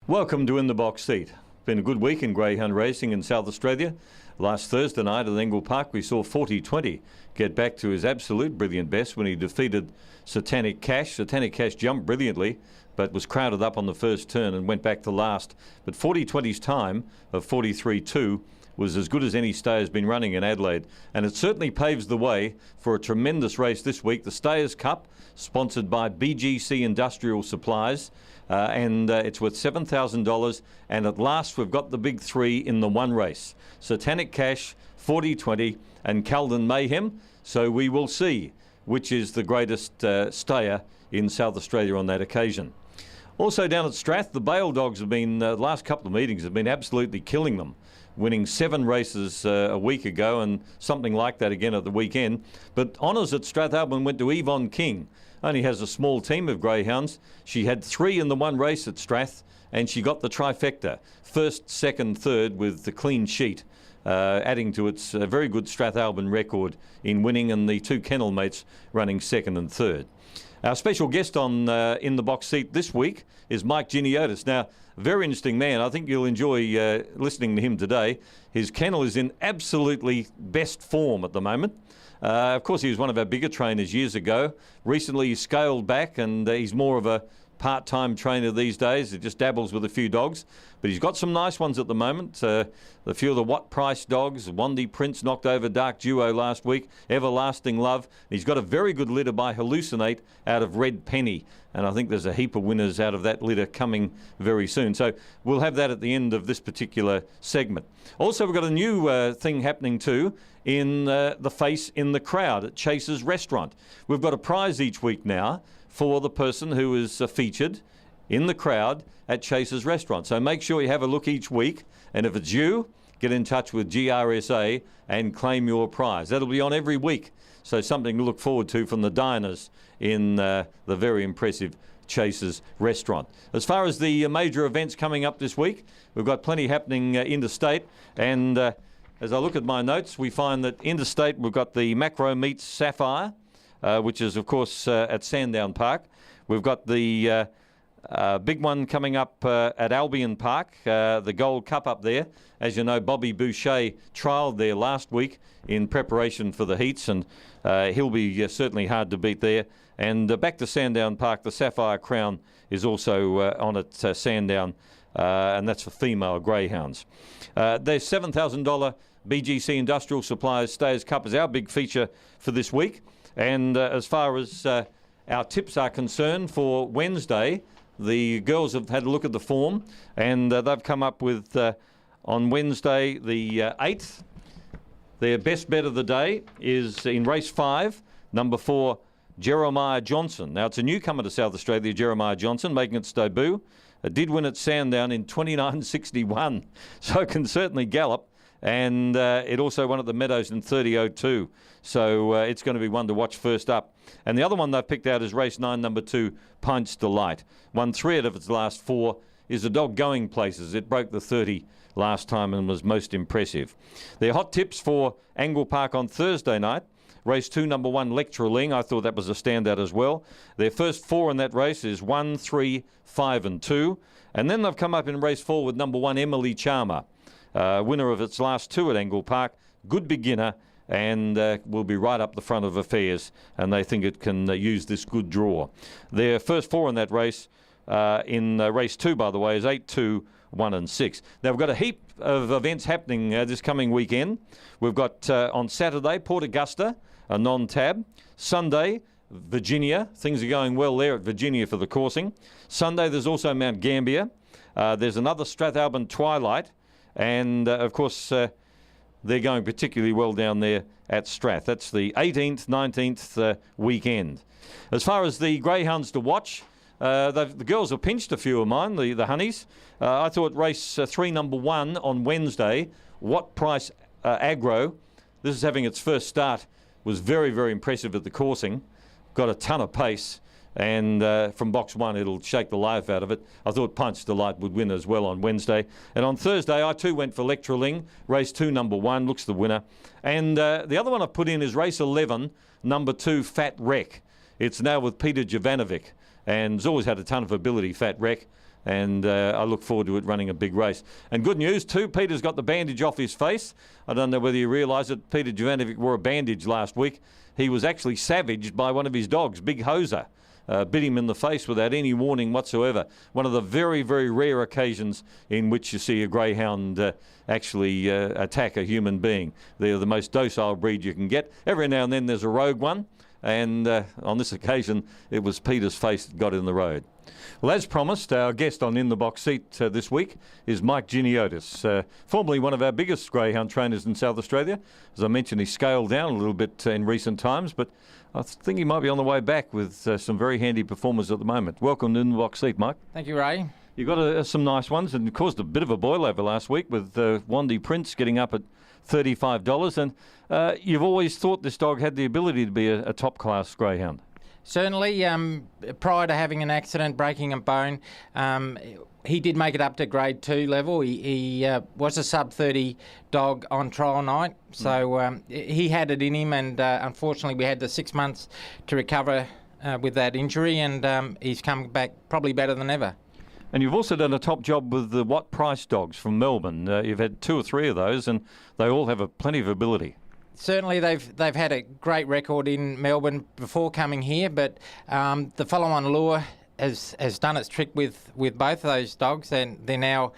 Welcome to In the Box Seat. Been a good week in greyhound racing in South Australia. Last Thursday night at Angle Park we saw 40-20 get back to his absolute brilliant best when he defeated Satanic Cash. Satanic Cash jumped brilliantly but was crowded up on the first turn and went back to last. But 40-20's time of 43-2 was as good as any stayer's been running in Adelaide, and it certainly paves the way for a tremendous race this week. The Stayers Cup, sponsored by BGC Industrial Supplies, and it's worth $7,000, and at last we've got the big three in the one race: Satanic Cash, 40-20 and Calden Mayhem. So we will see which is the greatest stayer in South Australia on that occasion. Also down at Strath, the Bale Dogs have been, the last couple of meetings have been absolutely killing them, winning 7 races a week ago and something like that again at the weekend. But honours at Strathalbyn went to Yvonne King. Only has a small team of greyhounds. She had 3 in the one race at Strath and she got the trifecta, first, second, third, with the clean sheet, adding to its very good Strathalbyn record in winning, and the 2 kennel mates running second and third. Our special guest on In the Box Seat this week is Mike Giniotis. Now, very interesting man. I think you'll enjoy listening to him today. His kennel is in absolutely best form at the moment. Of course, he was one of our bigger trainers years ago. Recently, he scaled back and he's more of a part-time trainer these days. He just dabbles with a few dogs, but he's got some nice ones at the moment. A few of the What Price dogs. Wandy Prince knocked over Dark Duo last week. Everlasting Love. He's got a very good litter by Hallucinate out of Red Penny, and I think there's a heap of winners out of that litter coming very soon. So we'll have that at the end of this particular segment. Also, we've got a new thing happening too in the Face in the Crowd at Chase's Restaurant. We've got a prize each week now for the person who is featured in the crowd at Chase's Restaurant. So make sure you have a look each week, and if it's you, get in touch with GRSA and claim your prize. That'll be on every week, so something to look forward to from the diners in the very impressive Chase's Restaurant. As far as the major events coming up this week, we've got plenty happening interstate, and as I look at my notes, we find that interstate we've got the Macro Meets Sapphire, which is, of course, at Sandown Park. We've got the big one coming up at Albion Park, the Gold Cup up there. As you know, Bobby Boucher trialled there last week in preparation for the heats, and he'll be certainly hard to beat there. And back to Sandown Park, the Sapphire Crown is also on at Sandown, and that's for female greyhounds. There's $7,000 BGC Industrial Supplies Stayers Cup is our big feature for this week. And as far as our tips are concerned for Wednesday, the girls have had a look at the form, and they've come up with, on Wednesday the 8th, their best bet of the day is in race 5, number 4, Jeremiah Johnson. Now, it's a newcomer to South Australia, Jeremiah Johnson, making its debut. It did win at Sandown in 29.61, so it can certainly gallop. And it also won at the Meadows in 30.02. So it's going to be one to watch first up. And the other one they've picked out is race 9, number 2, Pints Delight. Won 3 out of its last 4. Is a dog going places. It broke the 30 last time and was most impressive. Their hot tips for Angle Park on Thursday night. Race 2, number 1, Lectra Ling. I thought that was a standout as well. Their first 4 in that race is 1, 3, 5 and 2. And then they've come up in race 4 with number 1, Emily Charmer. Winner of its last 2 at Angle Park, good beginner, and will be right up the front of affairs, and they think it can use this good draw. Their first 4 in that race, in race 2, by the way, is 8, 2, 1 and 6. Now, we've got a heap of events happening this coming weekend. We've got on Saturday, Port Augusta, a non-tab. Sunday, Virginia. Things are going well there at Virginia for the coursing. Sunday, there's also Mount Gambier. There's another Strathalbyn Twilight. And, of course, they're going particularly well down there at Strath. That's the 18th, 19th weekend. As far as the greyhounds to watch, the girls have pinched a few of mine, the honeys. I thought race 3, number 1 on Wednesday, What Price Agro, this is having its first start, was very, very impressive at the coursing. Got a ton of pace. And from box 1, it'll shake the life out of it. I thought Punch Delight would win as well on Wednesday. And on Thursday, I too went for Lectra Ling. Race 2, number 1, looks the winner. And the other one I've put in is race 11, number 2, Fat Wreck. It's now with Peter Jovanovic. And has always had a ton of ability, Fat Wreck. and I look forward to it running a big race. And good news too, Peter's got the bandage off his face. I don't know whether you realise it, Peter Jovanovic wore a bandage last week. He was actually savaged by one of his dogs, Big Hoser. Bit him in the face without any warning whatsoever. One of the very, very rare occasions in which you see a greyhound actually attack a human being. They're the most docile breed you can get. Every now and then there's a rogue one, and on this occasion it was Peter's face that got in the road. Well, as promised, our guest on In the Box Seat this week is Mike Giniotis, formerly one of our biggest greyhound trainers in South Australia. As I mentioned, he scaled down a little bit in recent times, but I think he might be on the way back with some very handy performers at the moment. Welcome to In the Box Seat, Mike. Thank you, Ray. You got some nice ones, and caused a bit of a boil over last week with Wandy Prince getting up at $35. And you've always thought this dog had the ability to be a top-class greyhound. Certainly, prior to having an accident, breaking a bone, he did make it up to grade 2 level. He was a sub-30 dog on trial night, so he had it in him, and unfortunately we had the 6 months to recover with that injury, and he's come back probably better than ever. And you've also done a top job with the What Price dogs from Melbourne. You've had 2 or 3 of those, and they all have plenty of ability. Certainly, they've had a great record in Melbourne before coming here, but the follow-on lure has done its trick with both of those dogs, and they're now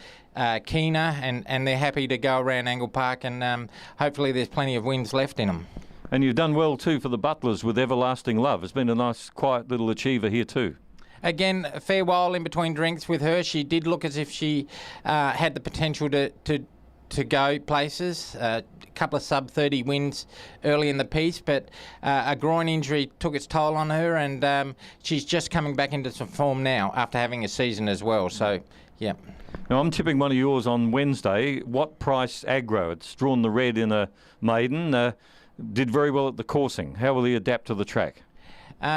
keener, and they're happy to go around Angle Park, and hopefully there's plenty of wins left in them. And you've done well too for the Butlers with Everlasting Love. It's been a nice, quiet little achiever here too. Again, a fair while in between drinks with her. She did look as if she had the potential to go places. A couple of sub-30 wins early in the piece, but a groin injury took its toll on her, and she's just coming back into some form now after having a season as well. So, yeah. Now, I'm tipping one of yours on Wednesday. What Price Aggro? It's drawn the red in a maiden. Did very well at the coursing. How will he adapt to the track?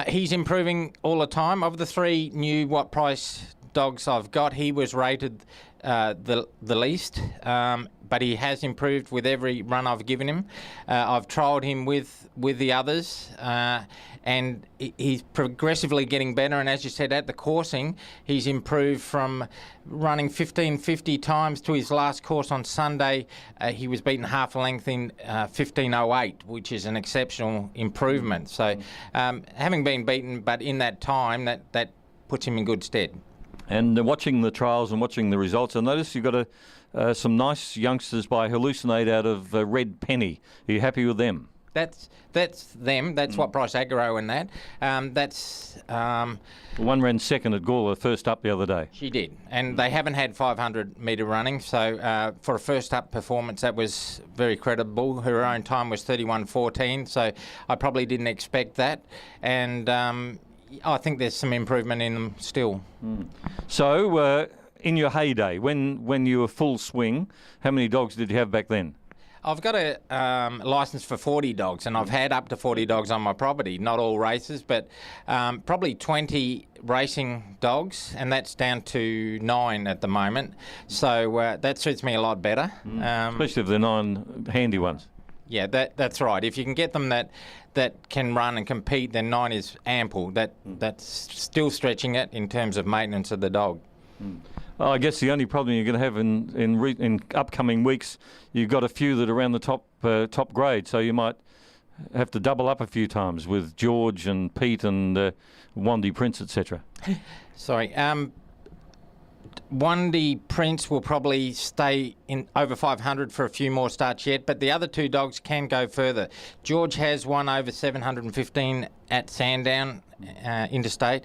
He's improving all the time. Of the 3 new What Price dogs I've got, he was rated the least, but he has improved with every run I've given him. I've trialled him with the others, and he's progressively getting better. And as you said, at the coursing, he's improved from running 15.50 times to his last course on Sunday. He was beaten half a length in 15.08, which is an exceptional improvement. So having been beaten, but in that time, that puts him in good stead. And watching the trials and watching the results, I noticed you've got some nice youngsters by Hallucinate out of Red Penny. Are you happy with them? That's them. That's What Price Aggro and that. One ran second at Gawler, first up the other day. She did, and they haven't had 500 metre running, so for a first up performance that was very credible. Her own time was 31.14, so I probably didn't expect that, and I think there's some improvement in them still. So, in your heyday, when you were full swing, how many dogs did you have back then? I've got a licence for 40 dogs, and I've had up to 40 dogs on my property. Not all races, but probably 20 racing dogs, and that's down to 9 at the moment. So that suits me a lot better. Especially if they're 9 handy ones. Yeah, that's right. If you can get them that can run and compete, then 9 is ample. That's still stretching it in terms of maintenance of the dog. I guess the only problem you're going to have in upcoming weeks, you've got a few that are around the top grade, so you might have to double up a few times with George and Pete and Wandy Prince, etc. Sorry. Wandy Prince will probably stay in over 500 for a few more starts yet, but the other 2 dogs can go further. George has won over 715 at Sandown Interstate,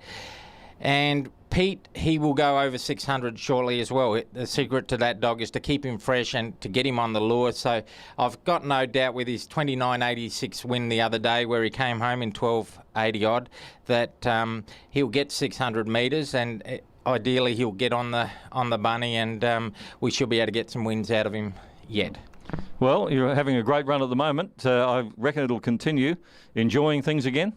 and Pete, he will go over 600 shortly as well. The secret to that dog is to keep him fresh and to get him on the lure. So I've got no doubt with his 29.86 win the other day, where he came home in 12.80 odd, that he'll get 600 metres, and ideally he'll get on the bunny, and we should be able to get some wins out of him yet. Well, you're having a great run at the moment. I reckon it'll continue. Enjoying things again?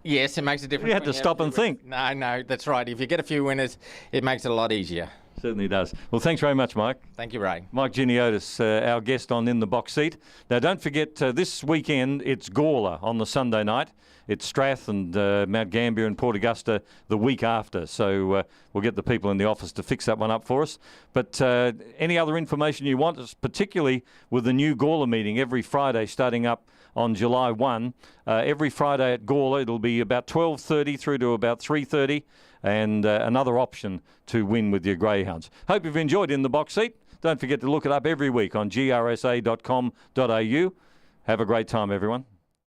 Yes, it makes a difference. You had to stop and think. No, that's right. If you get a few winners, it makes it a lot easier. Certainly does. Well, thanks very much, Mike. Thank you, Ray. Mike Giniotis, our guest on In the Box Seat. Now, don't forget, this weekend it's Gawler on the Sunday night, it's Strath and Mount Gambier and Port Augusta the week after. So we'll get the people in the office to fix that one up for us. But any other information you want, particularly with the new Gawler meeting every Friday starting up on July 1. Every Friday at Gawler, it'll be about 12:30 through to about 3:30, and another option to win with your greyhounds. Hope you've enjoyed In the Box Seat. Don't forget to look it up every week on grsa.com.au. Have a great time, everyone.